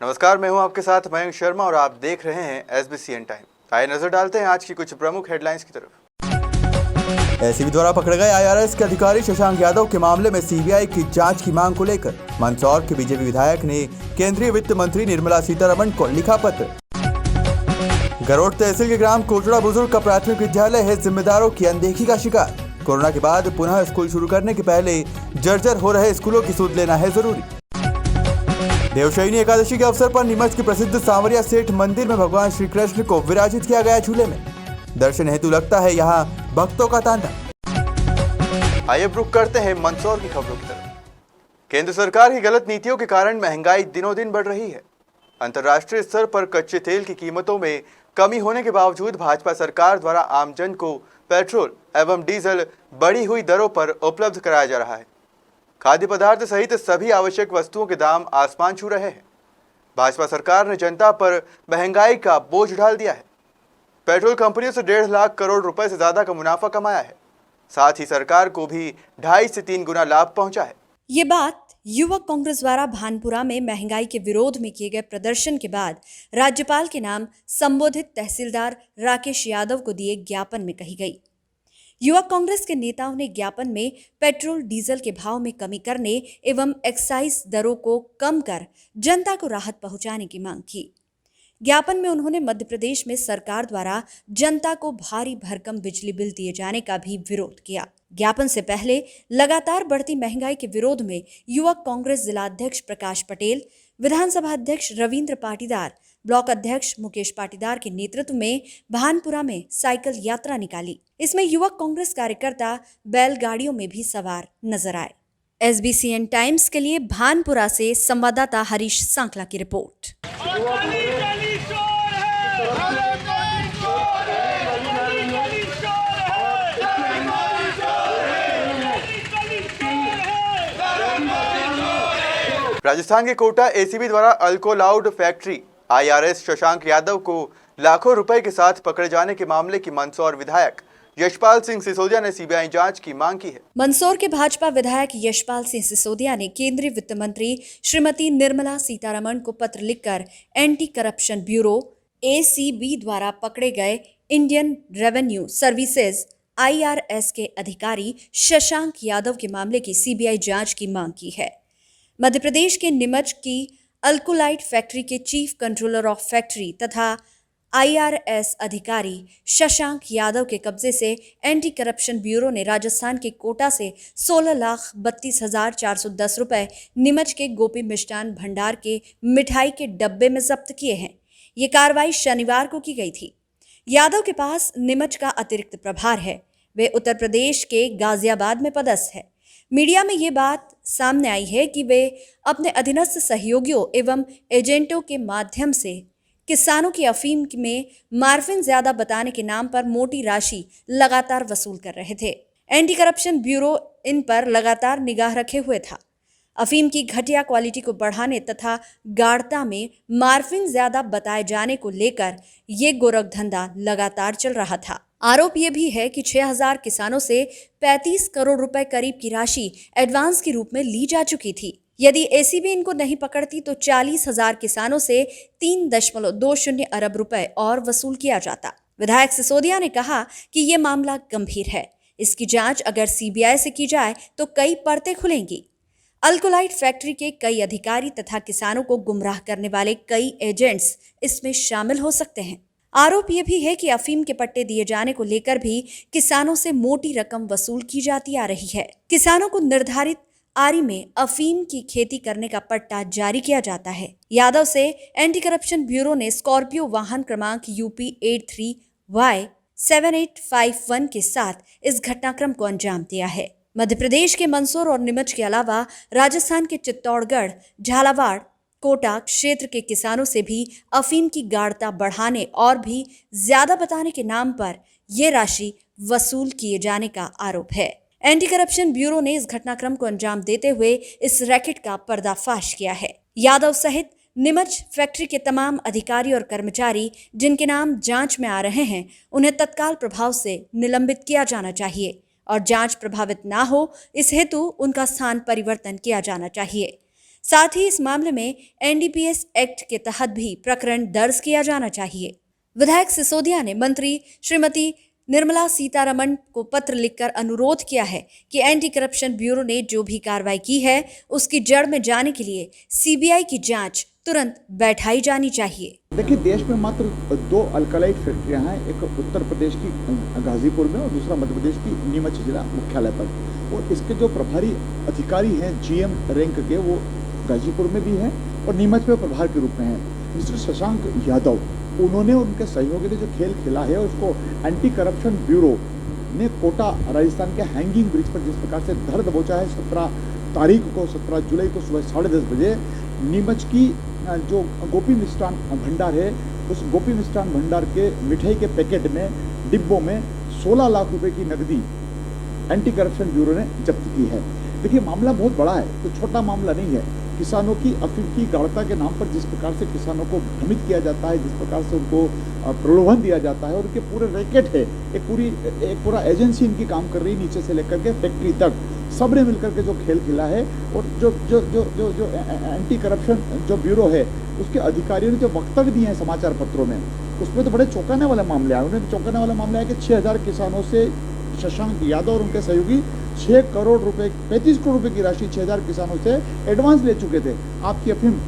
नमस्कार, मैं हूं आपके साथ मयंक शर्मा और आप देख रहे हैं SBCN टाइम। आइए नजर डालते हैं आज की कुछ प्रमुख हेडलाइंस की तरफ। एसीबी द्वारा पकड़े गए IRS के अधिकारी शशांक यादव के मामले में CBI की जांच की मांग को लेकर मंदसौर के बीजेपी विधायक ने केंद्रीय वित्त मंत्री निर्मला सीतारमण को लिखा पत्र। गरोट तहसील के ग्राम कोटड़ा बुजुर्ग का प्राथमिक विद्यालय है जिम्मेदारों की अनदेखी का शिकार। कोरोना के बाद पुनः स्कूल शुरू करने के पहले जर्जर हो रहे स्कूलों की सुध लेना है जरूरी। देवशयनी एकादशी के अवसर पर नीमच के प्रसिद्ध सांवरिया सेठ मंदिर में भगवान श्री कृष्ण को विराजित किया गया झूले में। दर्शन हेतु लगता है यहाँ भक्तों का तांता। आइए रुख करते हैं मंदसौर की खबरों की तरफ। केंद्र सरकार की गलत नीतियों के कारण महंगाई दिनों दिन बढ़ रही है। अंतर्राष्ट्रीय स्तर पर कच्चे तेल की कीमतों में कमी होने के बावजूद भाजपा सरकार द्वारा आमजन को पेट्रोल एवं डीजल बढ़ी हुई दरों पर उपलब्ध कराया जा रहा है। खाद्य पदार्थ सहित सभी आवश्यक वस्तुओं के दाम आसमान छू रहे हैं। भाजपा सरकार ने जनता पर महंगाई का बोझ डाल दिया है। पेट्रोल कंपनियों से 1.5 लाख करोड़ रुपए से ज्यादा का मुनाफा कमाया है। साथ ही सरकार को भी 2.5 से 3 गुना लाभ पहुंचा है। ये बात युवक कांग्रेस द्वारा भानपुरा में महंगाई के विरोध में किए गए प्रदर्शन के बाद राज्यपाल के नाम संबोधित तहसीलदार राकेश यादव को दिए ज्ञापन में कही गई। युवक कांग्रेस के नेताओं ने ज्ञापन में पेट्रोल डीजल के भाव में कमी करने एवं एक्साइज दरों को कम कर जनता को राहत पहुंचाने की मांग की। ज्ञापन में उन्होंने मध्य प्रदेश में सरकार द्वारा जनता को भारी भरकम बिजली बिल दिए जाने का भी विरोध किया। ज्ञापन से पहले लगातार बढ़ती महंगाई के विरोध में युवक कांग्रेस जिलाध्यक्ष प्रकाश पटेल, विधानसभा अध्यक्ष रविंद्र पाटीदार, ब्लॉक अध्यक्ष मुकेश पाटीदार के नेतृत्व में भानपुरा में साइकिल यात्रा निकाली। इसमें युवक कांग्रेस कार्यकर्ता बैलगाड़ियों में भी सवार नजर आए। SBCN टाइम्स के लिए भानपुरा से संवाददाता हरीश सांकला की रिपोर्ट। राजस्थान के कोटा ACB द्वारा अल्कोलाउड फैक्ट्री IRS शशांक यादव को लाखों रुपए के साथ पकड़े जाने के मामले की मंदसौर विधायक यशपाल सिंह सिसोदिया ने CBI जांच की मांग की है। मंदसौर के भाजपा विधायक यशपाल सिंह सिसोदिया ने केंद्रीय वित्त मंत्री श्रीमती निर्मला सीतारमण को पत्र लिखकर एंटी करप्शन ब्यूरो ACB द्वारा पकड़े गए इंडियन रेवेन्यू सर्विसेज IRS के अधिकारी शशांक यादव के मामले की CBI जांच की मांग की है। मध्य प्रदेश के नीमच की अल्कोलाइट फैक्ट्री के चीफ कंट्रोलर ऑफ फैक्ट्री तथा IRS अधिकारी शशांक यादव के कब्जे से एंटी करप्शन ब्यूरो ने राजस्थान के कोटा से 16,32,410 रुपए नीमच के गोपी मिष्ठान भंडार के मिठाई के डब्बे में जब्त किए हैं। ये कार्रवाई शनिवार को की गई थी। यादव के पास नीमच का अतिरिक्त प्रभार है। वे उत्तर प्रदेश के गाजियाबाद में पदस्थ है। मीडिया में ये बात सामने आई है कि वे अपने अधीनस्थ सहयोगियों एवं एजेंटों के माध्यम से किसानों की अफीम में मार्फिन ज्यादा बताने के नाम पर मोटी राशि लगातार वसूल कर रहे थे। एंटी करप्शन ब्यूरो इन पर लगातार निगाह रखे हुए था। अफीम की घटिया क्वालिटी को बढ़ाने तथा गाढ़ता में मार्फिन ज्यादा बताए जाने को लेकर ये गोरखधंधा लगातार चल रहा था। आरोप ये भी है कि 6,000 किसानों से 35 करोड़ रुपए करीब की राशि एडवांस के रूप में ली जा चुकी थी। यदि ACB इनको नहीं पकड़ती तो 40,000 किसानों से 3.20 अरब रुपए और वसूल किया जाता। विधायक सिसोदिया ने कहा कि ये मामला गंभीर है। इसकी जांच अगर CBI से की जाए तो कई परतें खुलेंगी। अल्कोलाइट फैक्ट्री के कई अधिकारी तथा किसानों को गुमराह करने वाले कई एजेंट्स इसमें शामिल हो सकते हैं। आरोप यह भी है कि अफीम के पट्टे दिए जाने को लेकर भी किसानों से मोटी रकम वसूल की जाती आ रही है। किसानों को निर्धारित आरी में अफीम की खेती करने का पट्टा जारी किया जाता है। यादव से एंटी करप्शन ब्यूरो ने स्कॉर्पियो वाहन क्रमांक UP 83Y7851 के साथ इस घटनाक्रम को अंजाम दिया है। मध्य प्रदेश के मंदसौर और नीमच के अलावा राजस्थान के चित्तौड़गढ़, झालावाड़, कोटा क्षेत्र के किसानों से भी अफीम की गाढ़ता बढ़ाने और भी ज्यादा बताने के नाम पर यह राशि वसूल किए जाने का आरोप है। एंटी करप्शन ब्यूरो ने इस घटनाक्रम को अंजाम देते हुए इस रैकेट का पर्दाफाश किया है। यादव सहित नीमच फैक्ट्री के तमाम अधिकारी और कर्मचारी जिनके नाम जांच में आ रहे हैं, उन्हें तत्काल प्रभाव से निलंबित किया जाना चाहिए और जांच प्रभावित ना हो इस हेतु उनका स्थान परिवर्तन किया जाना चाहिए। साथ ही इस मामले में एनडीपीएस एक्ट के तहत भी प्रकरण दर्ज किया जाना चाहिए। विधायक सिसोदिया ने मंत्री श्रीमती निर्मला सीतारमण को पत्र लिखकर अनुरोध किया है कि एंटी करप्शन ब्यूरो ने जो भी कार्रवाई की है उसकी जड़ में जाने के लिए सीबीआई की जांच तुरंत बैठाई जानी चाहिए। देखिए, देश में मात्र 2 अल्कालाइट फैक्ट्रियां हैं, एक उत्तर प्रदेश की गाजीपुर में और दूसरा मध्य प्रदेश की नीमच जिला मुख्यालय पर। और इसके जो प्रभारी अधिकारी हैं जीएम रैंक के, वो गाजीपुर में भी हैं और नीमच में प्रभार के रूप में हैं। मिस्टर शशांक यादव, उन्होंने उनके सहयोगी ने जो खेल खेला है उसको एंटी करप्शन ब्यूरो ने कोटा राजस्थान के हैंगिंग ब्रिज पर जिस प्रकार से धर दबोचा है 17 जुलाई को सुबह 10:30 बजे नीमच की जो गोपी मिष्ठान भंडार है, उस गोपी मिष्ठान भंडार के मिठाई के पैकेट में डिब्बों में 16 लाख रुपए की नकदी एंटी करप्शन ब्यूरो ने जब्त की है। देखिए, मामला बहुत बड़ा है, तो छोटा मामला नहीं है। किसानों की अफीम की गाढ़ता के नाम पर जिस प्रकार से किसानों को भ्रमित किया जाता है, जिस प्रकार से उनको प्रलोभन दिया जाता है, और उनके पूरे रैकेट है, एक पूरा एजेंसी इनकी काम कर रही है नीचे से लेकर के फैक्ट्री तक, सबने मिलकर के जो खेल खेला है। और जो जो जो जो जो एंटी करप्शन जो ब्यूरो है उसके अधिकारियों ने जो वक्तव्य दिए हैं समाचार पत्रों में, उसमें तो बड़े चौंकाने वाले मामले आए। उन्हें चौंकाने वाला मामला है कि 6000 किसानों से शशांक यादव और उनके सहयोगी 6 करोड़ रुपए 35 करोड़ रुपए की राशि 6000 किसानों से एडवांस ले चुके थे। आपकी अफीम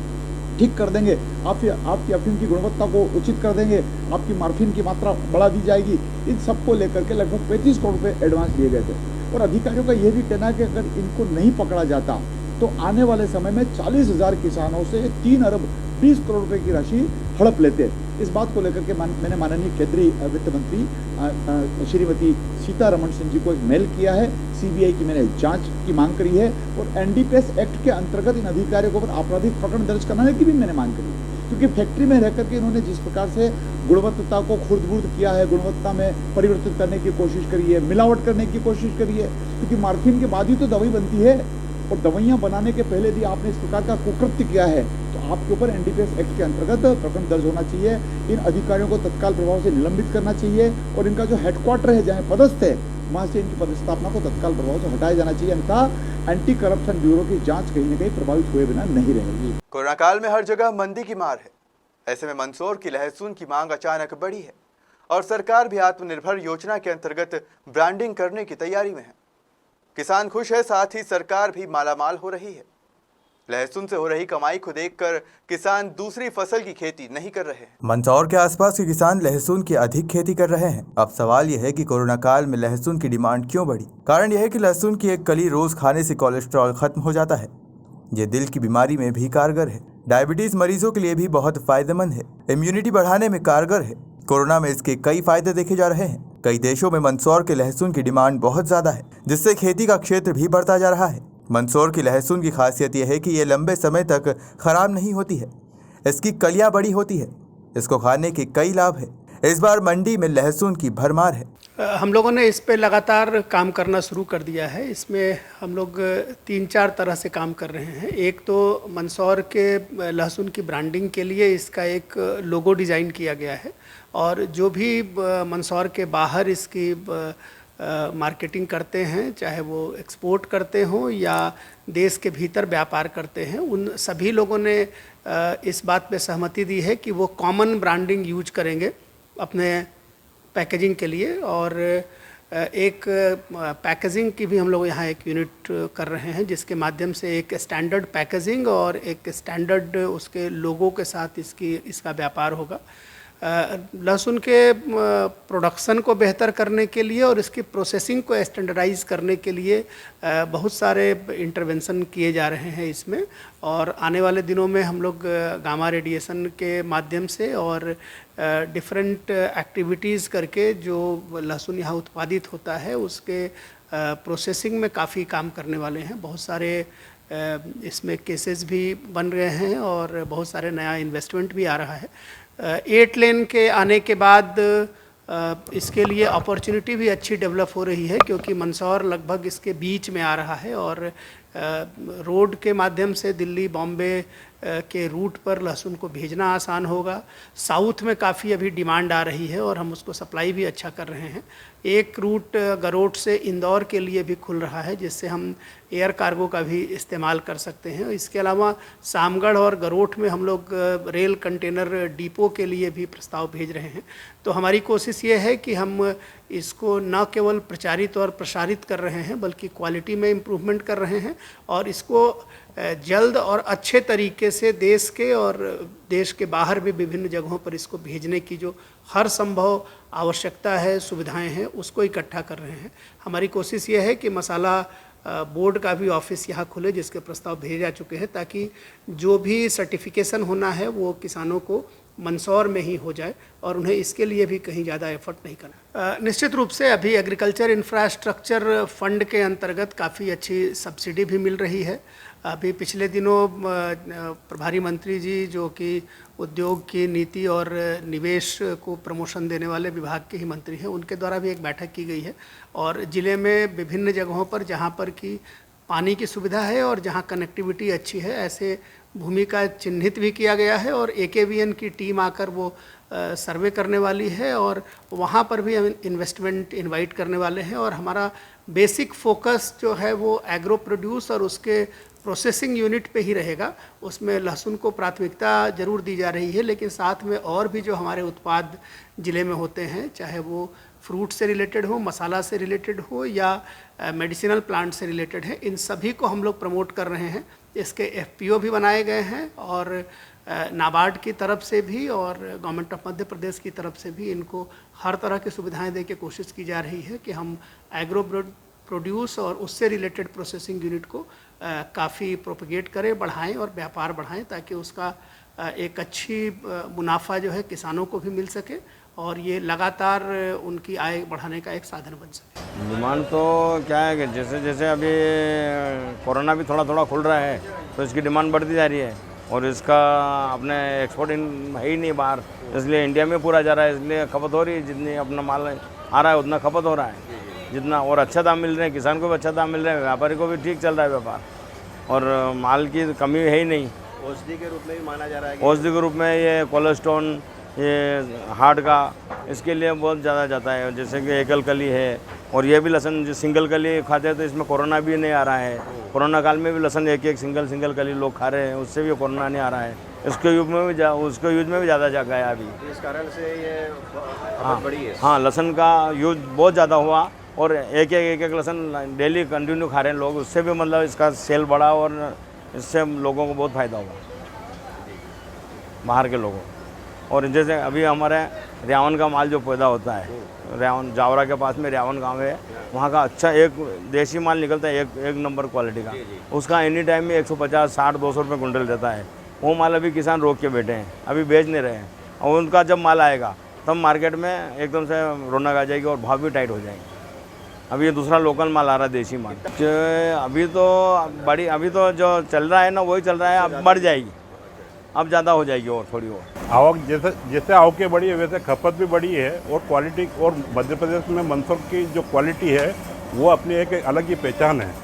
ठीक कर देंगे, आपकी अफीम की गुणवत्ता को उचित कर देंगे, आपकी मार्फिन की मात्रा बढ़ा दी जाएगी, इन सबको लेकर के लगभग 35 करोड़ रुपए एडवांस दिए गए थे। और अधिकारियों का यह भी कहना है कि अगर इनको नहीं पकड़ा जाता तो आने वाले समय में 40,000 किसानों से 3 अरब 20 करोड़ रुपए की राशि हड़प लेते। इस बात को लेकर के मैंने माननीय केंद्रीय वित्त मंत्री श्रीमती सीतारमण सिंह जी को एक मेल किया है। सीबीआई की मैंने जांच की मांग करी है और एनडीपीएस एक्ट के अंतर्गत इन अधिकारियों के ऊपर आपराधिक प्रकरण दर्ज कराने की भी मैंने मांग करी, क्योंकि फैक्ट्री में रहकर के इन्होंने जिस प्रकार से गुणवत्ता को खुर्द-बुर्द किया है, गुणवत्ता में परिवर्तित करने की कोशिश करी है, मिलावट करने की कोशिश करी है, क्योंकि मार्फिन के बाद ही तो दवाई बनती है और दवाइयाँ बनाने के पहले भी आपने इस प्रकार का कुकृत्य किया है तो आपके ऊपर एनडीपीएस एक्ट के अंतर्गत प्रकरण दर्ज होना चाहिए। इन अधिकारियों को तत्काल प्रभाव से निलंबित करना चाहिए और इनका जो हेडक्वार्टर है जहाँ पदस्थ है वहाँ से इनकी पदस्थापना को तत्काल प्रभाव से हटाया जाना चाहिए, अन्यथा एंटी करप्शन ब्यूरो की जांच कहीं न कहीं प्रभावित हुए बिना नहीं रहेगी। कोरोना काल में हर जगह मंदी की मार है। ऐसे में मंदसौर की लहसुन की मांग अचानक बढ़ी है और सरकार भी आत्मनिर्भर योजना के अंतर्गत ब्रांडिंग करने की तैयारी में है। किसान खुश है, साथ ही सरकार भी मालामाल हो रही है। लहसुन से हो रही कमाई को देखकर किसान दूसरी फसल की खेती नहीं कर रहे हैं। मंदसौर के आसपास के किसान लहसुन की अधिक खेती कर रहे हैं। अब सवाल यह है कि कोरोना काल में लहसुन की डिमांड क्यों बढ़ी। कारण यह है कि लहसुन की एक कली रोज खाने से कोलेस्ट्रॉल खत्म हो जाता है। ये दिल की बीमारी में भी कारगर है। डायबिटीज मरीजों के लिए भी बहुत फायदेमंद है। इम्यूनिटी बढ़ाने में कारगर है। कोरोना में इसके कई फायदे देखे जा रहे हैं। कई देशों में मंदसौर के लहसुन की डिमांड बहुत ज्यादा है, जिससे खेती का क्षेत्र भी बढ़ता जा रहा है। मंदसौर की लहसुन की खासियत यह है कि ये लंबे समय तक खराब नहीं होती है। इसकी कलियां बड़ी होती है। इसको खाने के कई लाभ है। इस बार मंडी में लहसुन की भरमार है। हम लोगों ने इस पे लगातार काम करना शुरू कर दिया है। इसमें हम लोग 3-4 तरह से काम कर रहे हैं। एक तो मंदसौर के लहसुन की ब्रांडिंग के लिए इसका एक लोगो डिज़ाइन किया गया है और जो भी मंदसौर के बाहर इसकी मार्केटिंग करते हैं, चाहे वो एक्सपोर्ट करते हों या देश के भीतर व्यापार करते हैं, उन सभी लोगों ने इस बात पे सहमति दी है कि वो कॉमन ब्रांडिंग यूज करेंगे अपने पैकेजिंग के लिए। और एक पैकेजिंग की भी हम लोग यहाँ एक यूनिट कर रहे हैं, जिसके माध्यम से एक स्टैंडर्ड पैकेजिंग और एक स्टैंडर्ड उसके लोगों के साथ इसका व्यापार होगा। लहसुन के प्रोडक्शन को बेहतर करने के लिए और इसकी प्रोसेसिंग को स्टैंडर्डाइज करने के लिए बहुत सारे इंटरवेंशन किए जा रहे हैं इसमें। और आने वाले दिनों में हम लोग गामा रेडिएशन के माध्यम से और डिफरेंट एक्टिविटीज़ करके जो लहसुन यहाँ उत्पादित होता है उसके प्रोसेसिंग में काफ़ी काम करने वाले हैं। बहुत सारे इसमें केसेस भी बन रहे हैं और बहुत सारे नया इन्वेस्टमेंट भी आ रहा है। 8 लेन के आने के बाद इसके लिए अपॉर्चुनिटी भी अच्छी डेवलप हो रही है, क्योंकि मंदसौर लगभग इसके बीच में आ रहा है और रोड के माध्यम से दिल्ली, बॉम्बे, के रूट पर लहसुन को भेजना आसान होगा। साउथ में काफ़ी अभी डिमांड आ रही है और हम उसको सप्लाई भी अच्छा कर रहे हैं। एक रूट गरोट से इंदौर के लिए भी खुल रहा है, जिससे हम एयर कार्गो का भी इस्तेमाल कर सकते हैं। इसके अलावा सामगढ़ और गरोट में हम लोग रेल कंटेनर डिपो के लिए भी प्रस्ताव भेज रहे हैं। तो हमारी कोशिश ये है कि हम इसको न केवल प्रचारित और प्रसारित कर रहे हैं, बल्कि क्वालिटी में इम्प्रूवमेंट कर रहे हैं और इसको जल्द और अच्छे तरीके से देश के और देश के बाहर भी विभिन्न जगहों पर इसको भेजने की जो हर संभव आवश्यकता है, सुविधाएं हैं, उसको इकट्ठा कर रहे हैं। हमारी कोशिश ये है कि मसाला बोर्ड का भी ऑफिस यहाँ खुले, जिसके प्रस्ताव भेजे जा चुके हैं, ताकि जो भी सर्टिफिकेशन होना है वो किसानों को मंदसौर में ही हो जाए और उन्हें इसके लिए भी कहीं ज़्यादा एफर्ट नहीं करना। निश्चित रूप से अभी एग्रीकल्चर इंफ्रास्ट्रक्चर फंड के अंतर्गत काफ़ी अच्छी सब्सिडी भी मिल रही है। अभी पिछले दिनों प्रभारी मंत्री जी, जो कि उद्योग की नीति और निवेश को प्रमोशन देने वाले विभाग के ही मंत्री हैं, उनके द्वारा भी एक बैठक की गई है और ज़िले में विभिन्न जगहों पर जहाँ पर कि पानी की सुविधा है और जहाँ कनेक्टिविटी अच्छी है, ऐसे भूमि का चिन्हित भी किया गया है और AKVN की टीम आकर वो सर्वे करने वाली है और वहाँ पर भी हम इन्वेस्टमेंट इनवाइट करने वाले हैं। और हमारा बेसिक फोकस जो है वो एग्रो प्रोड्यूस और उसके प्रोसेसिंग यूनिट पे ही रहेगा। उसमें लहसुन को प्राथमिकता जरूर दी जा रही है, लेकिन साथ में और भी जो हमारे उत्पाद ज़िले में होते हैं, चाहे वो फ्रूट से रिलेटेड हो, मसाला से रिलेटेड हो या मेडिसिनल प्लांट से रिलेटेड है, इन सभी को हम लोग प्रमोट कर रहे हैं। इसके FPO भी बनाए गए हैं और नाबार्ड की तरफ से भी और गवर्नमेंट ऑफ मध्य प्रदेश की तरफ से भी इनको हर तरह की सुविधाएं दे के कोशिश की जा रही है कि हम एग्रो प्रोड्यूस और उससे रिलेटेड प्रोसेसिंग यूनिट को काफ़ी प्रोपगेट करें, बढ़ाएं और व्यापार बढ़ाएं, ताकि उसका एक अच्छी मुनाफा जो है किसानों को भी मिल सके और ये लगातार उनकी आय बढ़ाने का एक साधन बन सके। डिमांड तो क्या है कि जैसे जैसे अभी कोरोना भी थोड़ा थोड़ा खुल रहा है तो इसकी डिमांड बढ़ती जा रही है और इसका अपने एक्सपोर्ट है ही नहीं बाहर, इसलिए इंडिया में पूरा जा रहा है, इसलिए खपत हो रही है। जितनी अपना माल आ रहा है उतना खपत हो रहा है जितना, और अच्छा दाम मिल रहे हैं, किसान को भी अच्छा दाम मिल रहा है, व्यापारी को भी ठीक चल रहा है व्यापार और माल की कमी है ही नहीं। औषधि के रूप में भी माना जा रहा है। औषधि के रूप में ये कोलेस्ट्रॉल, ये हार्ट का, इसके लिए बहुत ज़्यादा जाता है। जैसे कि एकल कली है और ये भी लहसुन जो सिंगल कली खाते हैं तो इसमें कोरोना भी नहीं आ रहा है। कोरोना काल में भी लहसुन एक सिंगल कली लोग खा रहे हैं, उससे भी कोरोना नहीं आ रहा है। उसके यूज में भी ज़्यादा जा गया अभी, इस कारण से ये हाँ बड़ी है। हाँ, लहसुन का यूज बहुत ज़्यादा हुआ और एक लहसुन डेली कंटिन्यू खा रहे हैं लोग, उससे भी मतलब इसका सेल बढ़ा और इससे लोगों को बहुत फ़ायदा हुआ, बाहर के लोगों। और जैसे अभी हमारे रियावन का माल जो पैदा होता है, रियावन जावरा के पास में रियावन गांव है, वहाँ का अच्छा एक देसी माल निकलता है, एक नंबर क्वालिटी का। उसका एनी टाइम में 150, 60, 200 रुपये कुंटल देता है। वो माल अभी किसान रोक के बैठे हैं, अभी बेच नहीं रहे हैं और उनका जब माल आएगा तब मार्केट में एकदम से रौनक आ जाएगी और भाव भी टाइट हो जाएंगे। अभी ये दूसरा लोकल माल आ रहा है, देसी माल। अभी तो जो चल रहा है ना वही चल रहा है, अब बढ़ जाएगी, अब ज़्यादा हो जाएगी और थोड़ी और। आवक जैसे आवकें बढ़ी है वैसे खपत भी बढ़ी है और क्वालिटी, और मध्य प्रदेश में मंदसौर की जो क्वालिटी है वो अपनी एक अलग ही पहचान है।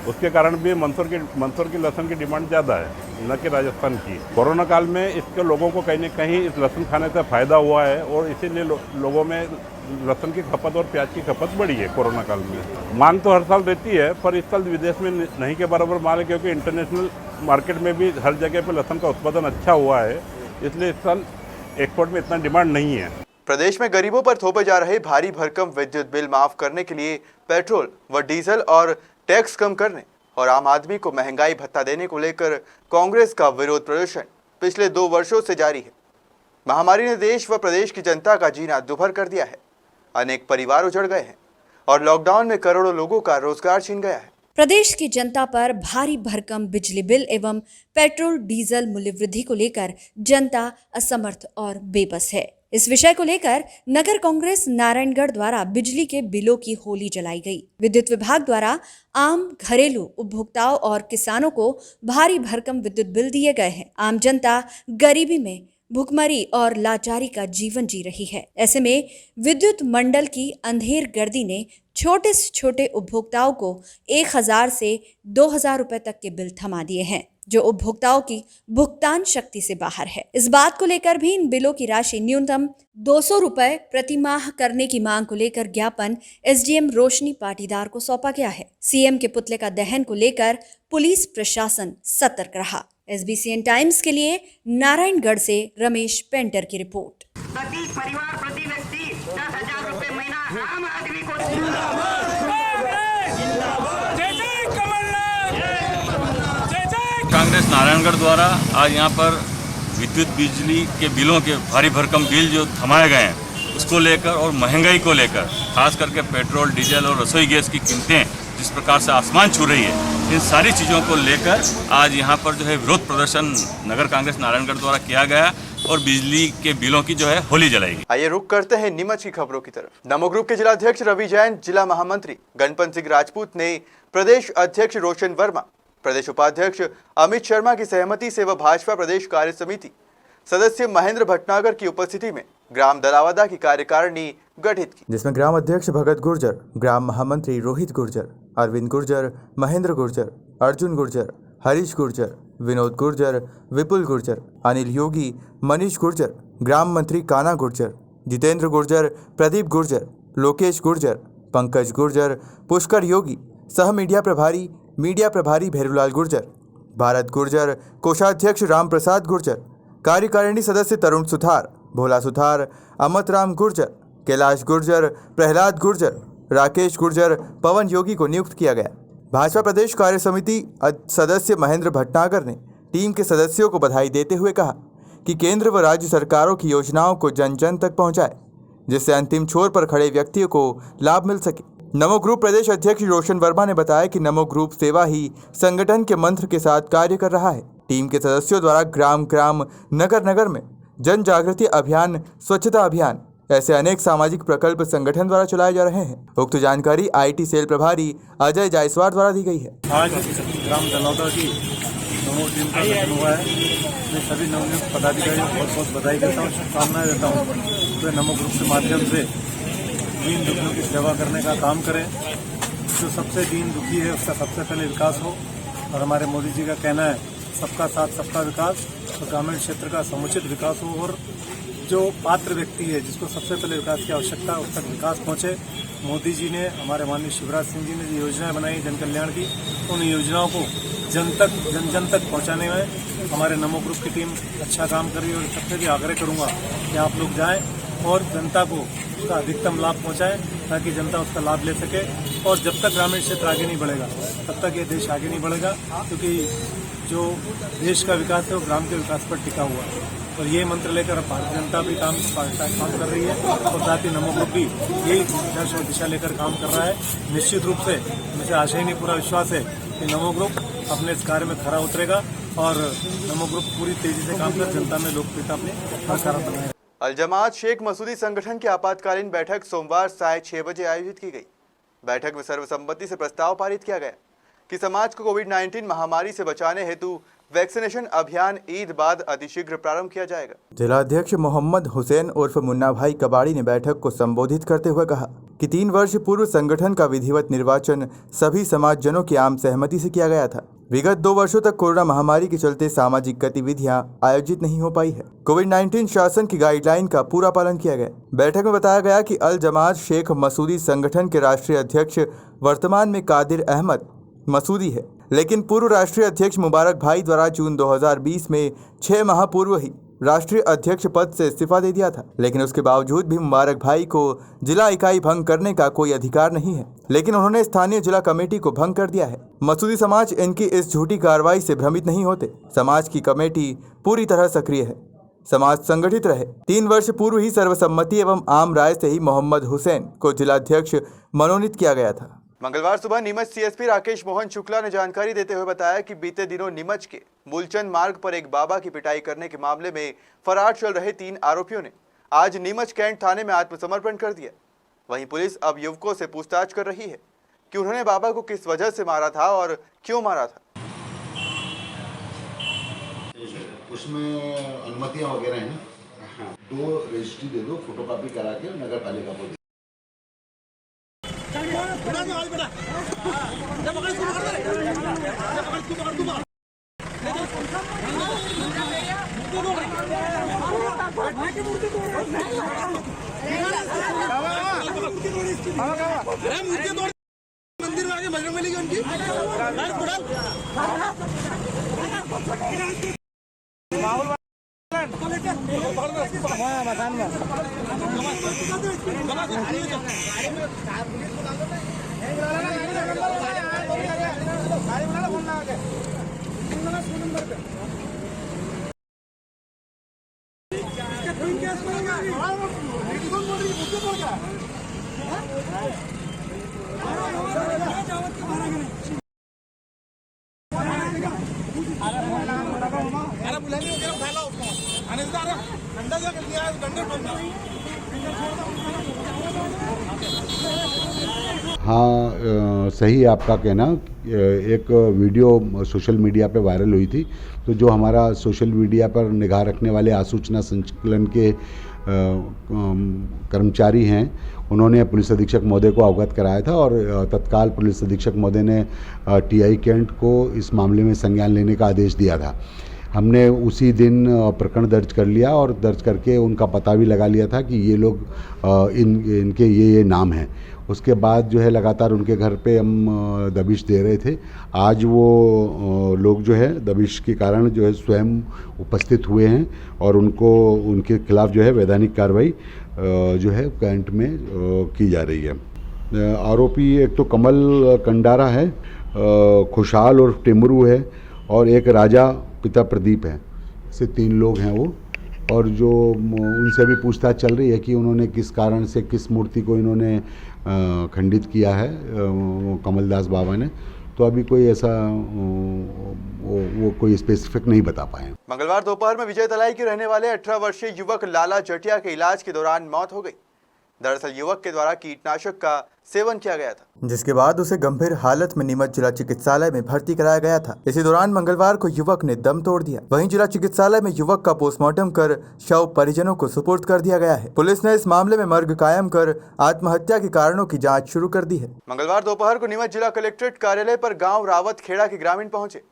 उसके कारण भी मंदसौर की लहसुन की डिमांड ज़्यादा है, न कि राजस्थान की। कोरोना काल में इसके लोगों को कहीं न कहीं इस लहसुन खाने से फ़ायदा हुआ है और इसीलिए लोगों में लहसुन की खपत और प्याज की खपत बढ़ी है कोरोना काल में। मांग तो हर साल रहती है, पर इस साल विदेश में नहीं के बराबर मांग है, क्योंकि इंटरनेशनल मार्केट में भी हर जगह पर लहसुन का उत्पादन अच्छा हुआ है, इसलिए इस साल एक्सपोर्ट में इतना डिमांड नहीं है। प्रदेश में गरीबों पर थोपे जा रहे भारी भरकम विद्युत बिल माफ करने के लिए पेट्रोल व डीजल और टैक्स कम करने और आम आदमी को महंगाई भत्ता देने को लेकर कांग्रेस का विरोध प्रदर्शन पिछले 2 वर्षों से जारी है। महामारी ने देश व प्रदेश की जनता का जीना दुभर कर दिया है। अनेक परिवार उजड़ गए हैं और लॉकडाउन में करोड़ों लोगों का रोजगार छीन गया है। प्रदेश की जनता पर भारी भरकम बिजली बिल एवं पेट्रोल डीजल मूल्य वृद्धि को लेकर जनता असमर्थ और बेबस है। इस विषय को लेकर नगर कांग्रेस नारायणगढ़ द्वारा बिजली के बिलों की होली जलाई गई। विद्युत विभाग द्वारा आम घरेलू उपभोक्ताओं और किसानों को भारी भरकम विद्युत बिल दिए गए हैं। आम जनता गरीबी में भुखमरी और लाचारी का जीवन जी रही है। ऐसे में विद्युत मंडल की अंधेर गर्दी ने छोटे से छोटे उपभोक्ताओं को 1000 से 2000 रुपए तक के बिल थमा दिए हैं। जो उपभोक्ताओं की भुगतान शक्ति से बाहर है। इस बात को लेकर भी इन बिलों की राशि न्यूनतम 200 रुपए प्रति माह करने की मांग को लेकर ज्ञापन एसडीएम रोशनी पाटीदार को सौंपा गया है। सीएम के पुतले का दहन को लेकर पुलिस प्रशासन सतर्क रहा। एसबीसीएन टाइम्स के लिए नारायणगढ़ से रमेश पेंटर की रिपोर्ट। प्रति परिवार प्रति व्यक्ति 10,000 रुपए महीना आम आदमी को। कांग्रेस नारायणगढ़ द्वारा आज यहाँ पर विद्युत बिजली के बिलों के भारी भरकम बिल जो थमाए गए हैं उसको लेकर और महंगाई को लेकर, खास करके पेट्रोल डीजल और रसोई गैस की कीमतें जिस प्रकार से आसमान छू रही है, इन सारी चीज़ों को लेकर आज यहाँ पर जो है विरोध प्रदर्शन नगर कांग्रेस नारायणगढ़ द्वारा किया गया और बिजली के बिलों की जो है होली जलाएगी। आइए रुक करते हैं नीमच की खबरों की तरफ। नमो ग्रुप के जिलाध्यक्ष रवि जैन, जिला महामंत्री गणपत सिंह राजपूत ने प्रदेश अध्यक्ष रोशन वर्मा, प्रदेश उपाध्यक्ष अमित शर्मा की सहमति से व भाजपा प्रदेश कार्य समिति सदस्य महेंद्र भटनागर की उपस्थिति में ग्राम दलावदा की कार्यकारिणी गठित की, जिसमें ग्राम अध्यक्ष भगत गुर्जर, ग्राम महामंत्री रोहित गुर्जर, अरविंद गुर्जर, महेंद्र गुर्जर, अर्जुन गुर्जर, हरीश गुर्जर, विनोद गुर्जर, विपुल गुर्जर, अनिल योगी, मनीष गुर्जर, ग्राम मंत्री काना गुर्जर, जितेंद्र गुर्जर, प्रदीप गुर्जर, लोकेश गुर्जर, पंकज गुर्जर, पुष्कर योगी, सह मीडिया प्रभारी भैरूलाल गुर्जर, भारत गुर्जर, कोषाध्यक्ष राम प्रसाद गुर्जर, कार्यकारिणी सदस्य तरुण सुथार, भोला सुथार, अमत राम गुर्जर, कैलाश गुर्जर, प्रहलाद गुर्जर, राकेश गुर्जर, पवन योगी को नियुक्त किया गया। भाजपा प्रदेश कार्य समिति सदस्य महेंद्र भटनागर ने टीम के सदस्यों को बधाई देते हुए कहा कि केंद्र व राज्य सरकारों की योजनाओं को जन जन तक पहुंचाए, जिससे अंतिम छोर पर खड़े व्यक्तियों को लाभ मिल सके। नमो ग्रुप प्रदेश अध्यक्ष रोशन वर्मा ने बताया कि नमो ग्रुप सेवा ही संगठन के मंत्र के साथ कार्य कर रहा है। टीम के सदस्यों द्वारा ग्राम ग्राम नगर नगर में जन जागृति अभियान, स्वच्छता अभियान ऐसे अनेक सामाजिक प्रकल्प संगठन द्वारा चलाए जा रहे हैं। उक्त जानकारी आईटी सेल प्रभारी अजय जायसवाल द्वारा दी गई है। आज ग्राम दलौदा की नमो टीम का गठन हुआ है। मैं सभी नवनियुक्त पदाधिकारियों को बहुत बहुत बधाई देता हूँ, शुभकामनाएं देता हूँ। तो नमो ग्रुप के माध्यम से दीन दुखियों की सेवा करने का काम करें। जो सबसे दीन दुखी है उसका सबसे पहले विकास हो, और हमारे मोदी जी का कहना है सबका साथ सबका विकास, तो ग्रामीण क्षेत्र का समुचित विकास हो और जो पात्र व्यक्ति है जिसको सबसे पहले विकास की आवश्यकता है उस तक विकास पहुंचे। मोदी जी ने, हमारे माननीय शिवराज सिंह जी ने जो योजनाएं बनाई जन कल्याण की, उन योजनाओं को जन जन तक पहुंचाने में हमारे नमो ग्रुप की टीम अच्छा काम कर रही है। और सबसे भी आग्रह करूंगा कि आप लोग जाएं और जनता को उसका अधिकतम लाभ पहुंचाएं ताकि जनता उसका लाभ ले सके। और जब तक ग्रामीण क्षेत्र आगे नहीं बढ़ेगा तब तक ये देश आगे नहीं बढ़ेगा, क्योंकि जो देश का विकास है वो ग्राम के विकास पर टिका हुआ है। और ये मंत्र लेकर भारतीय जनता भी काम कर रही है और साथ ही नमो ग्रुप भी यही दिशा लेकर काम कर रहा है। निश्चित रूप से मुझे आशा ही नहीं, पूरा विश्वास है कि नमो ग्रुप अपने इस कार्य में खरा उतरेगा और नमो ग्रुप पूरी तेजी से काम कर जनता में लोकप्रियता अपनी बरकरार बनाएगा। अल जमात शेख मसूदी संगठन की आपातकालीन बैठक सोमवार साढ़े 6 बजे आयोजित की गई। बैठक में सर्वसम्मति से प्रस्ताव पारित किया गया कि समाज को कोविड-19 महामारी से बचाने हेतु वैक्सीनेशन अभियान ईद बाद अतिशीघ्र प्रारंभ किया जाएगा। जिलाध्यक्ष मोहम्मद हुसैन उर्फ मुन्ना भाई कबाड़ी ने बैठक को संबोधित करते हुए कहा कि 3 वर्ष पूर्व संगठन का विधिवत निर्वाचन सभी समाजजनों की आम सहमति से किया गया था। विगत 2 वर्षों तक कोरोना महामारी के चलते सामाजिक गतिविधियां आयोजित नहीं हो पाई है। कोविड-19 शासन की गाइडलाइन का पूरा पालन किया गया। बैठक में बताया गया कि अल जमात शेख मसूदी संगठन के राष्ट्रीय अध्यक्ष वर्तमान में कादिर अहमद मसूदी है, लेकिन पूर्व राष्ट्रीय अध्यक्ष मुबारक भाई द्वारा जून 2020 में 6 माह पूर्व ही राष्ट्रीय अध्यक्ष पद से इस्तीफा दे दिया था। लेकिन उसके बावजूद भी मुबारक भाई को जिला इकाई भंग करने का कोई अधिकार नहीं है, लेकिन उन्होंने स्थानीय जिला कमेटी को भंग कर दिया है। मसूदी समाज इनकी इस झूठी कार्रवाई से भ्रमित नहीं होते। समाज की कमेटी पूरी तरह सक्रिय है, समाज संगठित रहे। 3 वर्ष पूर्व ही सर्वसम्मति एवं आम राय से ही मोहम्मद हुसैन को जिलाध्यक्ष मनोनीत किया गया था। मंगलवार सुबह नीमच सीएसपी राकेश मोहन शुक्ला ने जानकारी देते हुए बताया कि बीते दिनों नीमच के मूलचंद मार्ग पर एक बाबा की पिटाई करने के मामले में फरार चल रहे 3 आरोपियों ने आज नीमच कैंट थाने में आत्मसमर्पण कर दिया। वहीं पुलिस अब युवकों से पूछताछ कर रही है कि उन्होंने बाबा को किस वजह से मारा था और क्यों मारा था। उसमें अनुमतियां वगैरह हैं ना, 2 रजिस्ट्री दे दो, फोटोकॉपी करा के नगर पालिका को। मंदिर में आगे बजरंगबली की उनकी हाँ, सही है आपका कहना। एक वीडियो सोशल मीडिया पे वायरल हुई थी, तो जो हमारा सोशल मीडिया पर निगाह रखने वाले आसूचना संकलन के कर्मचारी हैं, उन्होंने पुलिस अधीक्षक महोदय को अवगत कराया था और तत्काल पुलिस अधीक्षक महोदय ने टीआई कैंट को इस मामले में संज्ञान लेने का आदेश दिया था। हमने उसी दिन प्रकरण दर्ज कर लिया और दर्ज करके उनका पता भी लगा लिया था कि ये लोग इनके ये नाम हैं। उसके बाद जो है लगातार उनके घर पे हम दबिश दे रहे थे। आज वो लोग जो है दबिश के कारण जो है स्वयं उपस्थित हुए हैं और उनके खिलाफ जो है वैधानिक कार्रवाई जो है कैंट में की जा रही है। आरोपी एक तो कमल कंडारा है, खुशहाल और टेमरू है, और एक राजा पिता प्रदीप है। से 3 लोग हैं वो, और जो उनसे भी पूछताछ चल रही है कि उन्होंने किस कारण से किस मूर्ति को इन्होंने खंडित किया है कमलदास बाबा ने। तो अभी कोई ऐसा वो कोई स्पेसिफिक नहीं बता पाए। मंगलवार दोपहर में विजय तलाई के रहने वाले 18 वर्षीय युवक लाला जटिया के इलाज के दौरान मौत हो गई। दरअसल युवक के द्वारा कीटनाशक का सेवन किया गया था, जिसके बाद उसे गंभीर हालत में नीमच जिला चिकित्सालय में भर्ती कराया गया था। इसी दौरान मंगलवार को युवक ने दम तोड़ दिया। वहीं जिला चिकित्सालय में युवक का पोस्टमार्टम कर शव परिजनों को सुपुर्द कर दिया गया है। पुलिस ने इस मामले में मर्ग कायम कर आत्महत्या के कारणों की जाँच शुरू कर दी है। मंगलवार दोपहर को नीमच जिला कलेक्ट्रेट कार्यालय पर गाँव रावत खेड़ा के ग्रामीण पहुंचे,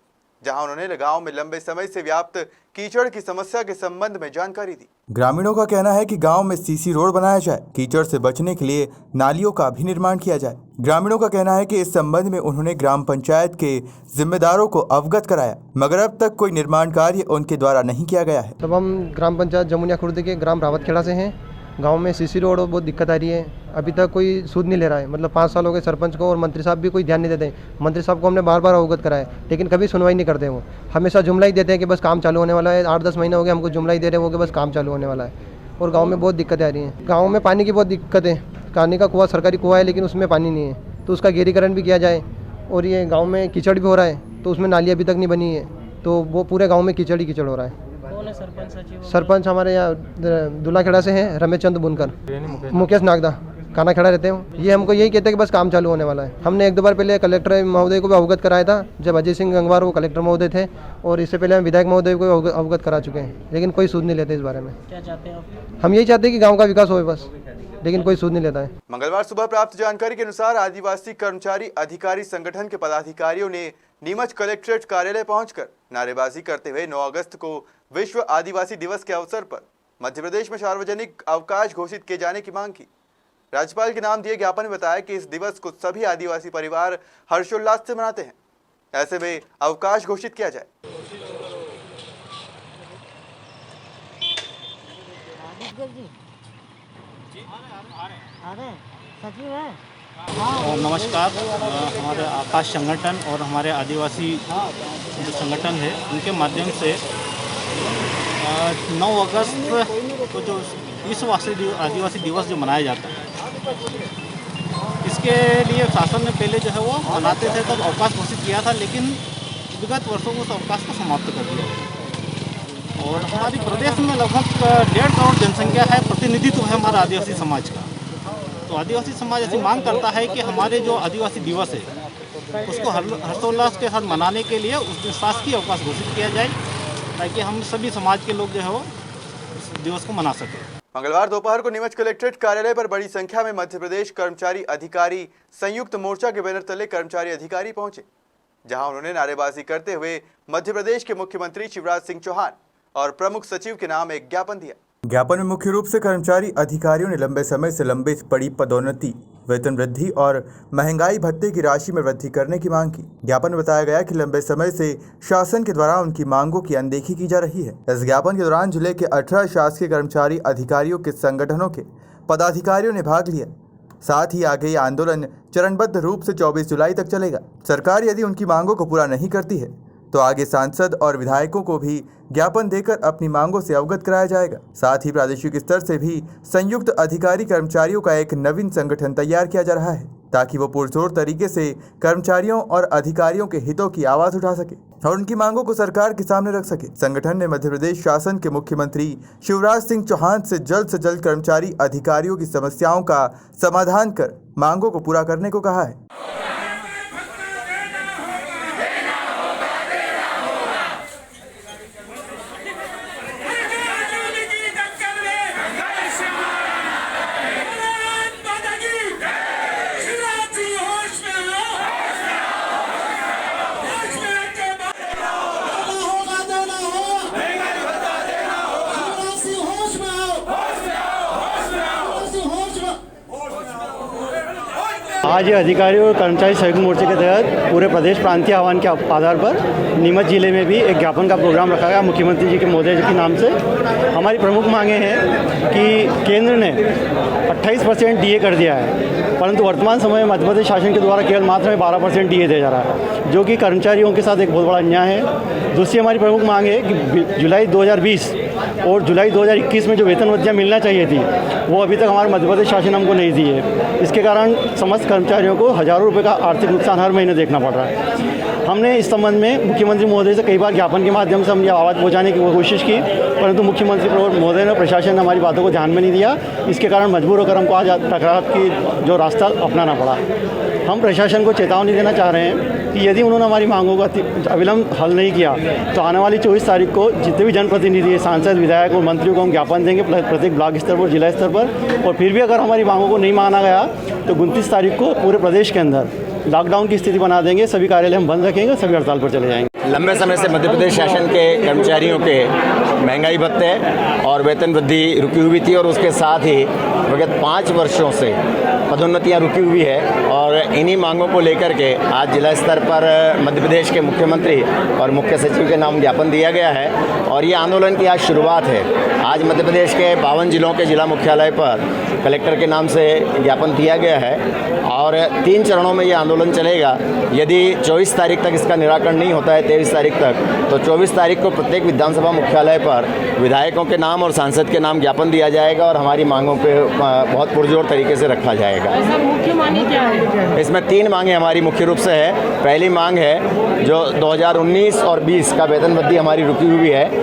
जहां उन्होंने गांव में लंबे समय से व्याप्त कीचड़ की समस्या के संबंध में जानकारी दी। ग्रामीणों का कहना है कि गांव में सीसी रोड बनाया जाए, कीचड़ से बचने के लिए नालियों का भी निर्माण किया जाए। ग्रामीणों का कहना है कि इस संबंध में उन्होंने ग्राम पंचायत के जिम्मेदारों को अवगत कराया, मगर अब तक कोई निर्माण कार्य उनके द्वारा नहीं किया गया है। तब हम ग्राम पंचायत जमुनिया खुर्द के ग्राम रावतखेड़ा से हैं। गांव में सीसी रोड बहुत दिक्कत आ रही है, अभी तक कोई सूद नहीं ले रहा है। मतलब 5 साल हो गए सरपंच को, और मंत्री साहब भी कोई ध्यान नहीं देते। मंत्री साहब को हमने बार बार अवगत कराया, लेकिन कभी सुनवाई नहीं करते। वो हमेशा जुमला ही देते हैं कि बस काम चालू होने वाला है। 8-10 महीने हो गए हमको जुमला ही दे रहे हैं वो कि बस काम चालू होने वाला है। और गाँव में बहुत दिक्कतें आ रही हैं। गाँव में पानी की बहुत दिक्कत है। पानी का कुआँ सरकारी कुआँ है, लेकिन उसमें पानी नहीं है, तो उसका गहरीकरण भी किया जाए। और ये गाँव में कीचड़ भी हो रहा है, तो उसमें नाली अभी तक नहीं बनी है, तो वो पूरे गाँव में कीचड़ ही कीचड़ हो रहा है। सरपंच हमारे यहाँ दुलाखेड़ा से हैं, रमेश चंद बुनकर, मुकेश नागदा खाना खड़ा रहते हैं। ये हमको यही कहते हैं कि बस काम चालू होने वाला है। हमने 1-2 बार पहले कलेक्टर महोदय को भी अवगत कराया था, जब अजय सिंह गंगवार वो कलेक्टर महोदय थे, और इससे पहले हम विधायक महोदय को अवगत करा चुके हैं, लेकिन कोई सूद नहीं लेते इस बारे में। क्या चाहते हैं आप? हम यही चाहते हैं कि गाँव का विकास हो बस, लेकिन कोई सूद नहीं लेता है। मंगलवार सुबह प्राप्त जानकारी के अनुसार आदिवासी कर्मचारी अधिकारी संगठन के पदाधिकारियों ने नीमच कलेक्ट्रेट कार्यालय पहुंचकर नारेबाजी करते हुए 9 अगस्त को विश्व आदिवासी दिवस के अवसर पर मध्य प्रदेश में सार्वजनिक अवकाश घोषित किए जाने की मांग की। राज्यपाल के नाम दिए ज्ञापन में बताया कि इस दिवस को सभी आदिवासी परिवार हर्षोल्लास से मनाते हैं, ऐसे में अवकाश घोषित किया जाए। नमस्कार, हमारे आकाश संगठन और हमारे आदिवासी जो संगठन है उनके माध्यम से 9 अगस्त को जो विश्व आदिवासी दिवस जो मनाया जाता है, इसके लिए शासन ने पहले जो है वो मनाते थे तब अवकाश घोषित किया था, लेकिन विगत वर्षों में उस अवकाश को समाप्त कर दिया। और हमारे प्रदेश में लगभग 1.5 करोड़ जनसंख्या है, प्रतिनिधित्व है हमारा आदिवासी समाज का। तो आदिवासी समाज ऐसी मांग करता है कि हमारे जो आदिवासी दिवस है उसको हर्षोल्लास के साथ मनाने के लिए उस दिन शासकीय अवकाश घोषित किया जाए, ताकि हम सभी समाज के लोग जो है वो इस दिवस को मना सकें। मंगलवार दोपहर को नीमच कलेक्ट्रेट कार्यालय पर बड़ी संख्या में मध्य प्रदेश कर्मचारी अधिकारी संयुक्त मोर्चा के बैनर तले कर्मचारी अधिकारी पहुंचे। जहां उन्होंने नारेबाजी करते हुए मध्य प्रदेश के मुख्यमंत्री शिवराज सिंह चौहान और प्रमुख सचिव के नाम एक ज्ञापन दिया। ज्ञापन में मुख्य रूप से कर्मचारी अधिकारियों ने लंबे समय से लंबित पड़ी पदोन्नति, वेतन वृद्धि और महंगाई भत्ते की राशि में वृद्धि करने की मांग की। ज्ञापन में बताया गया कि लंबे समय से शासन के द्वारा उनकी मांगों की अनदेखी की जा रही है। इस ज्ञापन के दौरान जिले के 18 शासकीय कर्मचारी अधिकारियों के संगठनों के पदाधिकारियों ने भाग लिया। साथ ही आगे ये आंदोलन चरणबद्ध रूप से 24 जुलाई तक चलेगा। सरकार यदि उनकी मांगों को पूरा नहीं करती है तो आगे सांसद और विधायकों को भी ज्ञापन देकर अपनी मांगों से अवगत कराया जाएगा। साथ ही प्रादेशिक स्तर से भी संयुक्त अधिकारी कर्मचारियों का एक नवीन संगठन तैयार किया जा रहा है ताकि वो पुरजोर तरीके से कर्मचारियों और अधिकारियों के हितों की आवाज उठा सके और उनकी मांगों को सरकार के सामने रख सके। संगठन ने मध्य प्रदेश शासन के मुख्यमंत्री शिवराज सिंह चौहान से जल्द कर्मचारी अधिकारियों की समस्याओं का समाधान कर मांगों को पूरा करने को कहा है। आज अधिकारी और कर्मचारी संयुक्त मोर्चे के तहत पूरे प्रदेश प्रांतीय आह्वान के आधार पर नीमच जिले में भी एक ज्ञापन का प्रोग्राम रखा गया मुख्यमंत्री जी के महोदय जी के नाम से। हमारी प्रमुख मांगें हैं कि केंद्र ने 28% डीए कर दिया है, परंतु वर्तमान समय में मध्य प्रदेश शासन के द्वारा केवल मात्र में 12% डीए दिया जा रहा है, जो कि कर्मचारियों के साथ एक बहुत बड़ा अन्याय है। दूसरी हमारी प्रमुख मांग है कि जुलाई 2020 और जुलाई 2021 में जो वेतन वृद्धियाँ मिलना चाहिए थी वो अभी तक हमारे मध्य प्रदेश शासन हमको नहीं दी है। इसके कारण समस्त कर्मचारियों को हज़ारों रुपए का आर्थिक नुकसान हर महीने देखना पड़ रहा है। हमने इस संबंध में मुख्यमंत्री महोदय से कई बार ज्ञापन के माध्यम से हमने आवाज़ पहुंचाने की कोशिश की, परंतु मुख्यमंत्री महोदय ने प्रशासन ने हमारी बातों को ध्यान में नहीं दिया। इसके कारण मजबूर होकर हमको आज टकराव की जो रास्ता अपनाना पड़ा। हम प्रशासन को चेतावनी देना चाह रहे हैं कि यदि उन्होंने हमारी मांगों का अविलंब हल नहीं किया तो आने वाली 24 तारीख को जितने भी जनप्रतिनिधि, सांसद, विधायक और मंत्रियों को हम ज्ञापन देंगे प्रत्येक ब्लॉक स्तर पर, जिला स्तर पर। और फिर भी अगर हमारी मांगों को नहीं माना गया तो 29 तारीख को पूरे प्रदेश के अंदर लॉकडाउन की स्थिति बना देंगे, सभी कार्यालय हम बंद रखेंगे, सभी हड़ताल पर चले जाएंगे। लंबे समय से मध्य प्रदेश शासन के कर्मचारियों के महंगाई भत्ते और वेतन वृद्धि रुकी हुई थी और उसके साथ ही विगत 5 वर्षों से पदोन्नतियां रुकी हुई है और इन्हीं मांगों को लेकर के आज जिला स्तर पर मध्य प्रदेश के मुख्यमंत्री और मुख्य सचिव के नाम ज्ञापन दिया गया है और ये आंदोलन की आज शुरुआत है। आज मध्य प्रदेश के 52 जिलों के जिला मुख्यालय पर कलेक्टर के नाम से ज्ञापन दिया गया है और 3 चरणों में ये आंदोलन चलेगा। यदि 24 तारीख तक इसका निराकरण नहीं होता है, 23 तारीख तक, तो 24 तारीख को प्रत्येक विधानसभा मुख्यालय पर विधायकों के नाम और सांसद के नाम ज्ञापन दिया जाएगा और हमारी मांगों पे बहुत पुरजोर तरीके से रखा जाएगा। मुख्य मांगे क्या है? इसमें 3 मांगे हमारी मुख्य रूप से है। पहली मांग है जो 2019 और 20 का वेतन वृद्धि हमारी रुकी हुई है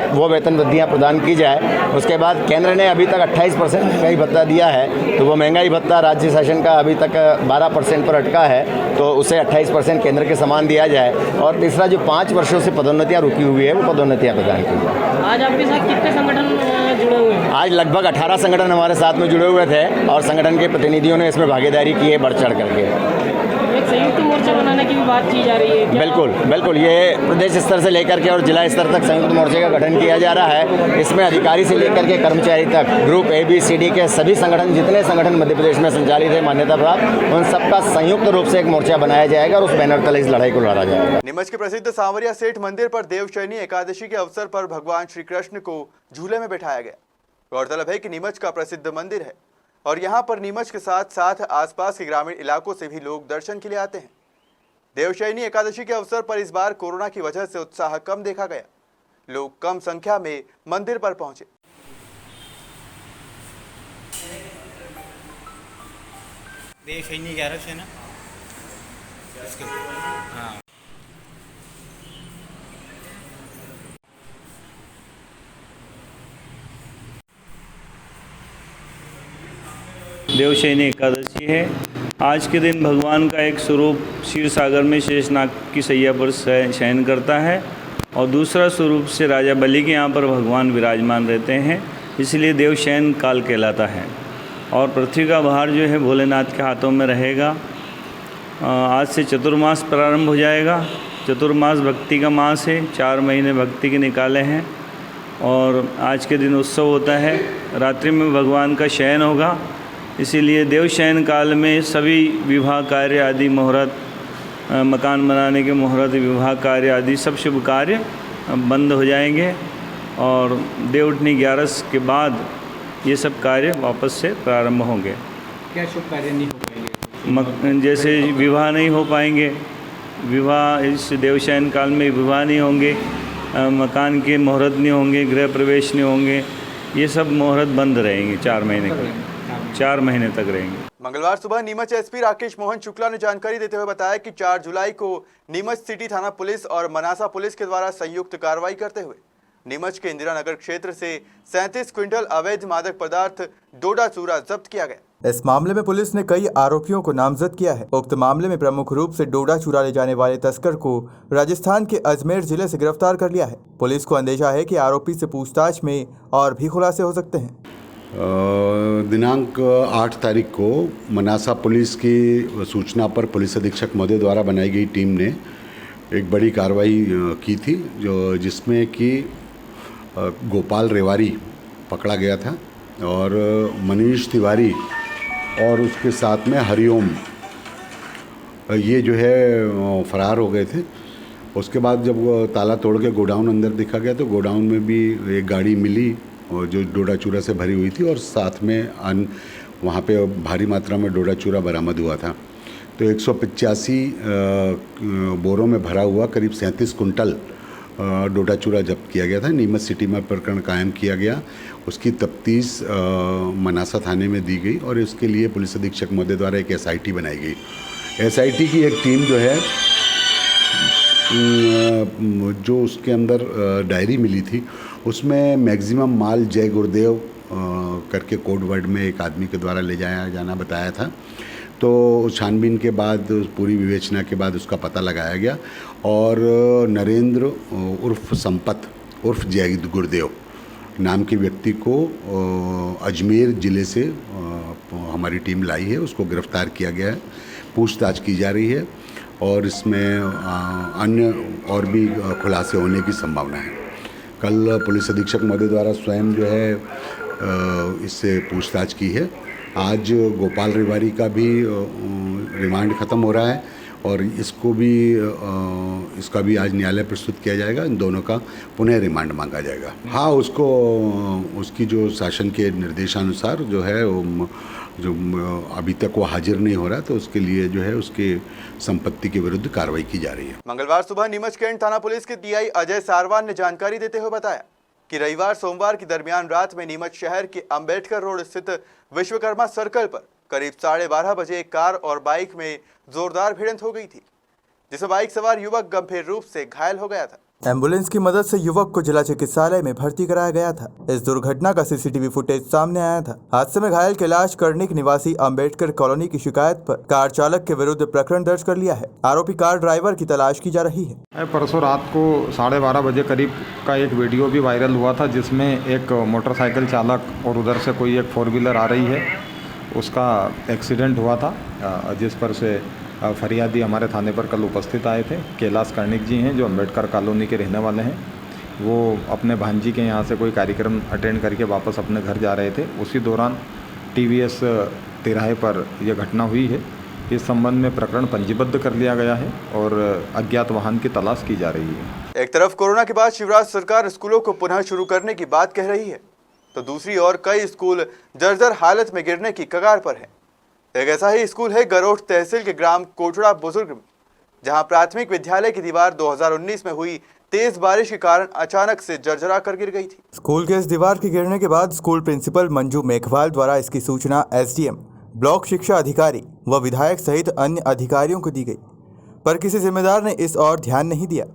वो वेतन वृद्धियाँ प्रदान की जाए। उसके बाद केंद्र ने अभी तक 28% महंगाई भत्ता दिया है, तो वो महंगाई भत्ता राज्य शासन का अभी तक 12% पर अटका है, तो उसे 28% केंद्र के समान दिया जाए। और तीसरा जो 5 वर्षों से पदोन्नतियाँ रुकी हुई है वो पदोन्नतियाँ प्रदान की जाए। आज आपके साथ कितने संगठन जुड़े हुए हैं? आज लगभग 18 संगठन हमारे साथ में जुड़े हुए थे और संगठन के प्रतिनिधियों ने इसमें भागीदारी की है बढ़ चढ़ करके। एक संयुक्त मोर्चा बनाने की भी बात की जा रही है। बिल्कुल बिल्कुल, ये प्रदेश स्तर से लेकर के और जिला स्तर तक संयुक्त मोर्चे का गठन किया जा रहा है। इसमें अधिकारी से लेकर के कर्मचारी तक ग्रुप ABCD के सभी संगठन, जितने संगठन मध्य प्रदेश में संचालित है मान्यता प्राप्त, उन सबका संयुक्त रूप से एक मोर्चा बनाया जाएगा और उस बैनर तले इस लड़ाई को लड़ा जाएगा। नीमच के प्रसिद्ध सांवरिया सेठ मंदिर पर देवशयनी एकादशी के अवसर पर भगवान श्री कृष्ण को झूले में बैठाया गया। गौरतलब है कि नीमच का प्रसिद्ध मंदिर है और यहाँ पर नीमच के साथ साथ आसपास के ग्रामीण इलाकों से भी लोग दर्शन के लिए आते हैं। देवशयनी एकादशी के अवसर पर इस बार कोरोना की वजह से उत्साह कम देखा गया। लोग कम संख्या में मंदिर पर पहुंचे। देवशयनी 11 से ना हाँ। देवशयनी एकादशी है। आज के दिन भगवान का एक स्वरूप क्षीर सागर में शेषनाग की सैया पर शयन करता है और दूसरा स्वरूप से राजा बलि के यहाँ पर भगवान विराजमान रहते हैं, इसलिए देवशयन काल कहलाता है। और पृथ्वी का भार जो है भोलेनाथ के हाथों में रहेगा आज से चतुर्मास प्रारंभ हो जाएगा। चतुर्मास भक्ति का मास है, 4 महीने भक्ति के निकाले हैं और आज के दिन उत्सव होता है। रात्रि में भगवान का शयन होगा, इसीलिए देव शयन काल में सभी विवाह कार्य आदि मुहूर्त, मकान बनाने के मुहूर्त, विवाह कार्य आदि सब शुभ कार्य बंद हो जाएंगे और देव उठनी 11 के बाद ये सब कार्य वापस से प्रारंभ होंगे। क्या शुभ कार्य नहीं हो पाएंगे? जैसे विवाह नहीं हो पाएंगे, विवाह इस देवशयन काल में विवाह नहीं होंगे, मकान के मुहूर्त नहीं होंगे, गृह प्रवेश नहीं होंगे, ये सब मुहूर्त बंद रहेंगे 4 महीने तक रहेंगे। मंगलवार सुबह नीमच एसपी राकेश मोहन शुक्ला ने जानकारी देते हुए बताया कि 4 जुलाई को नीमच सिटी थाना पुलिस और मनासा पुलिस के द्वारा संयुक्त कार्रवाई करते हुए नीमच के इंदिरा नगर क्षेत्र से 37 क्विंटल अवैध मादक पदार्थ डोडा चूरा जब्त किया गया। इस मामले में पुलिस ने कई आरोपियों को नामजद किया है। उक्त मामले में प्रमुख रूप से डोडा चूरा ले जाने वाले तस्कर को राजस्थान के अजमेर जिले से गिरफ्तार कर लिया है। पुलिस को अंदेशा है कि आरोपी से पूछताछ में और भी खुलासे हो सकते हैं। दिनांक 8 तारीख को मनासा पुलिस की सूचना पर पुलिस अधीक्षक महोदय द्वारा बनाई गई टीम ने एक बड़ी कार्रवाई की थी, जिसमें कि गोपाल रेवारी पकड़ा गया था और मनीष तिवारी और उसके साथ में हरिओम, ये जो है फरार हो गए थे। उसके बाद जब ताला तोड़ के गोडाउन अंदर देखा गया तो गोडाउन में भी एक गाड़ी मिली और जो डोडा चूरा से भरी हुई थी और साथ में वहाँ पे भारी मात्रा में डोडा चूरा बरामद हुआ था। तो 185 बोरों में भरा हुआ करीब 37 कुंटल डोडा चूरा जब्त किया गया था। नीमच सिटी में प्रकरण कायम किया गया। उसकी तफ्तीश मनासा थाने में दी गई और इसके लिए पुलिस अधीक्षक महोदय द्वारा एक SIT बनाई गई। SIT की एक टीम जो है, जो उसके अंदर डायरी मिली थी उसमें मैक्सिमम माल जय गुरुदेव करके कोड वर्ड में एक आदमी के द्वारा ले जाया जाना बताया था। तो छानबीन के बाद, पूरी विवेचना के बाद उसका पता लगाया गया और नरेंद्र उर्फ संपत उर्फ जय गुरुदेव नाम के व्यक्ति को अजमेर ज़िले से हमारी टीम लाई है। उसको गिरफ्तार किया गया है, पूछताछ की जा रही है और इसमें अन्य और भी खुलासे होने की संभावना है। कल पुलिस अधीक्षक महोदय द्वारा स्वयं जो है इससे पूछताछ की है। आज गोपाल रेवारी का भी रिमांड ख़त्म हो रहा है और इसका भी आज न्यायालय प्रस्तुत किया जाएगा। इन दोनों का पुनः रिमांड मांगा जाएगा। हाँ, उसकी जो शासन के निर्देशानुसार जो है जो अभी तक वो हाजिर नहीं हो रहा, तो उसके लिए जो है उसके संपत्ति के विरुद्ध कार्रवाई की जा रही है। मंगलवार सुबह नीमच कैंट थाना पुलिस के DI अजय सारवान ने जानकारी देते हुए बताया कि रविवार सोमवार की दरमियान रात में नीमच शहर के अंबेडकर रोड स्थित विश्वकर्मा सर्कल पर करीब 12:30 बजे एक कार और बाइक में जोरदार भिड़ंत हो गई थी, जिसमें बाइक सवार युवक गंभीर रूप से घायल हो गया था। एम्बुलेंस की मदद से युवक को जिला चिकित्सालय में भर्ती कराया गया था। इस दुर्घटना का CCTV फुटेज सामने आया था। हादसे में घायल कैलाश कर्णिक निवासी अंबेडकर कॉलोनी की शिकायत पर कार चालक के विरुद्ध प्रकरण दर्ज कर लिया है। आरोपी कार ड्राइवर की तलाश की जा रही है। परसों रात को 12:30 बजे करीब का एक वीडियो भी वायरल हुआ था, जिसमें एक मोटरसाइकिल चालक और उधर से कोई एक 4 व्हीलर आ रही है, उसका एक्सीडेंट हुआ था, जिस पर से फरियादी हमारे थाने पर कल उपस्थित आए थे। कैलाश कर्णिक जी हैं, जो अंबेडकर कॉलोनी के रहने वाले हैं। वो अपने भांजी के यहाँ से कोई कार्यक्रम अटेंड करके वापस अपने घर जा रहे थे। उसी दौरान TVS तिराहे पर यह घटना हुई है। इस संबंध में प्रकरण पंजीबद्ध कर लिया गया है और अज्ञात वाहन की तलाश की जा रही है। एक तरफ कोरोना के बाद शिवराज सरकार स्कूलों को पुनः शुरू करने की बात कह रही है, तो दूसरी ओर कई स्कूल जर्जर हालत में गिरने की कगार पर है। एक ऐसा ही स्कूल है गरोठ तहसील के ग्राम कोटड़ा बुजुर्ग में, जहां प्राथमिक विद्यालय की दीवार 2019 में हुई तेज बारिश के कारण अचानक से जर्जरा कर गिर गई थी। स्कूल के इस दीवार के गिरने के बाद स्कूल प्रिंसिपल मंजू मेघवाल द्वारा इसकी सूचना SDM, ब्लॉक शिक्षा अधिकारी व विधायक सहित अन्य अधिकारियों को दी गई, पर किसी जिम्मेदार ने इस ओर ध्यान नहीं दिया।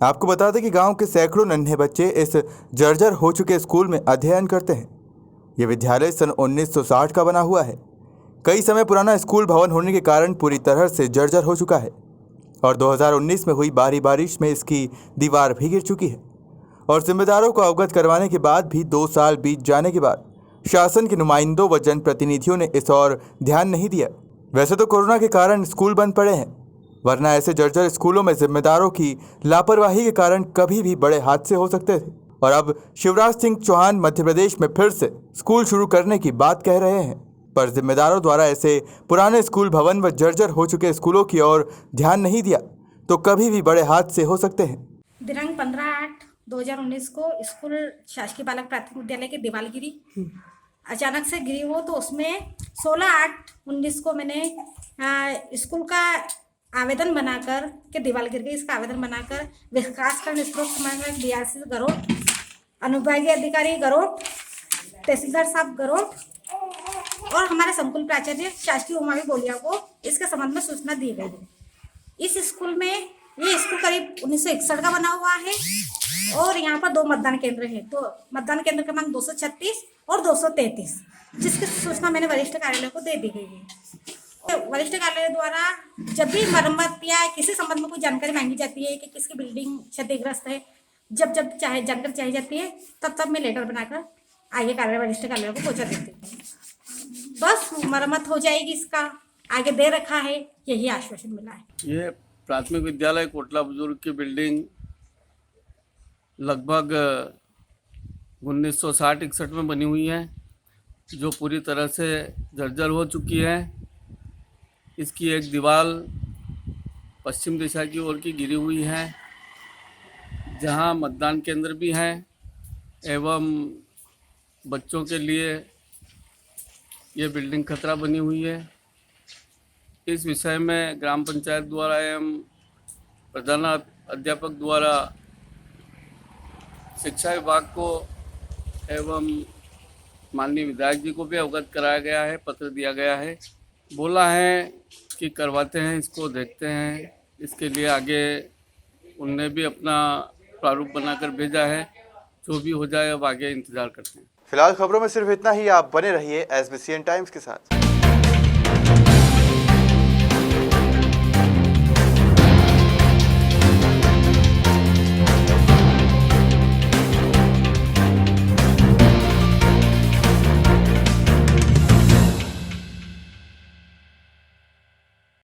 आपको बता दें कि गांव के सैकड़ों नन्हे बच्चे इस जर्जर हो चुके स्कूल में अध्ययन करते हैं। ये विद्यालय सन 1960 का बना हुआ है। कई समय पुराना स्कूल भवन होने के कारण पूरी तरह से जर्जर हो चुका है और 2019 में हुई भारी बारिश में इसकी दीवार भी गिर चुकी है। और जिम्मेदारों को अवगत करवाने के बाद भी 2 साल बीत जाने के बाद शासन के नुमाइंदों व जनप्रतिनिधियों ने इस ओर ध्यान नहीं दिया। वैसे तो कोरोना के कारण स्कूल बंद पड़े हैं, वरना ऐसे जर्जर स्कूलों में जिम्मेदारों की लापरवाही के कारण कभी भी बड़े हादसे हो सकते थे। और अब शिवराज सिंह चौहान मध्य प्रदेश में फिर से स्कूल शुरू करने की बात कह रहे हैं, पर जिम्मेदारों द्वारा ऐसे पुराने स्कूल भवन व जर्जर हो चुके स्कूलों की ओर ध्यान नहीं दिया तो कभी भी बड़े हादसे हो सकते हैं। दिनांक 15/8/2019 को स्कूल शासकीय बालक प्राथमिक विद्यालय की दीवार गिरी। अचानक से गिरी वो, तो उसमें 16/8/19 को मैंने स्कूल का आवेदन बनाकर के दीवार गिर गई, इसका आवेदन बनाकर विकासखंड स्रोत समन्वयक DRC गरोट, अनुविभागीय अधिकारी गरोट, तहसीलदार साहब गरोट और हमारे संकुल प्राचार्य शासकीय उमावी बोलिया को इसके संबंध में सूचना दी गई है। इस स्कूल में, ये स्कूल करीब 1961 का बना हुआ है और यहाँ पर 2 मतदान केंद्र हैं। तो मतदान केंद्र क्रमांक 236 और 233, जिसकी सूचना मैंने वरिष्ठ कार्यालय को दे दी गई है। वरिष्ठ कार्यालय द्वारा जब भी मरम्मत या किसी संबंध में कोई जानकारी मांगी जाती है कि किसकी बिल्डिंग क्षतिग्रस्त है, जब चाहे जानकारी चाहिए जाती है, तब मैं लेटर बनाकर आगे कार्यालय वरिष्ठ कार्यालय को पहुँचा देती हूँ। बस मरम्मत हो जाएगी, इसका आगे दे रखा है, यही आश्वासन मिला है। ये प्राथमिक विद्यालय कोटला बुजुर्ग की बिल्डिंग लगभग 1960-61 में बनी हुई है, जो पूरी तरह से जर्जर हो चुकी है। इसकी एक दीवार पश्चिम दिशा की ओर की गिरी हुई है, जहां मतदान केंद्र भी हैं एवं बच्चों के लिए ये बिल्डिंग खतरा बनी हुई है। इस विषय में ग्राम पंचायत द्वारा एवं प्रधान अध्यापक द्वारा शिक्षा विभाग को एवं माननीय विधायक जी को भी अवगत कराया गया है, पत्र दिया गया है। बोला है कि करवाते हैं, इसको देखते हैं, इसके लिए आगे उनने भी अपना प्रारूप बनाकर भेजा है। जो भी हो जाए अब आगे इंतज़ार करते हैं। फिलहाल खबरों में सिर्फ इतना ही। आप बने रहिए SBCN टाइम्स के साथ।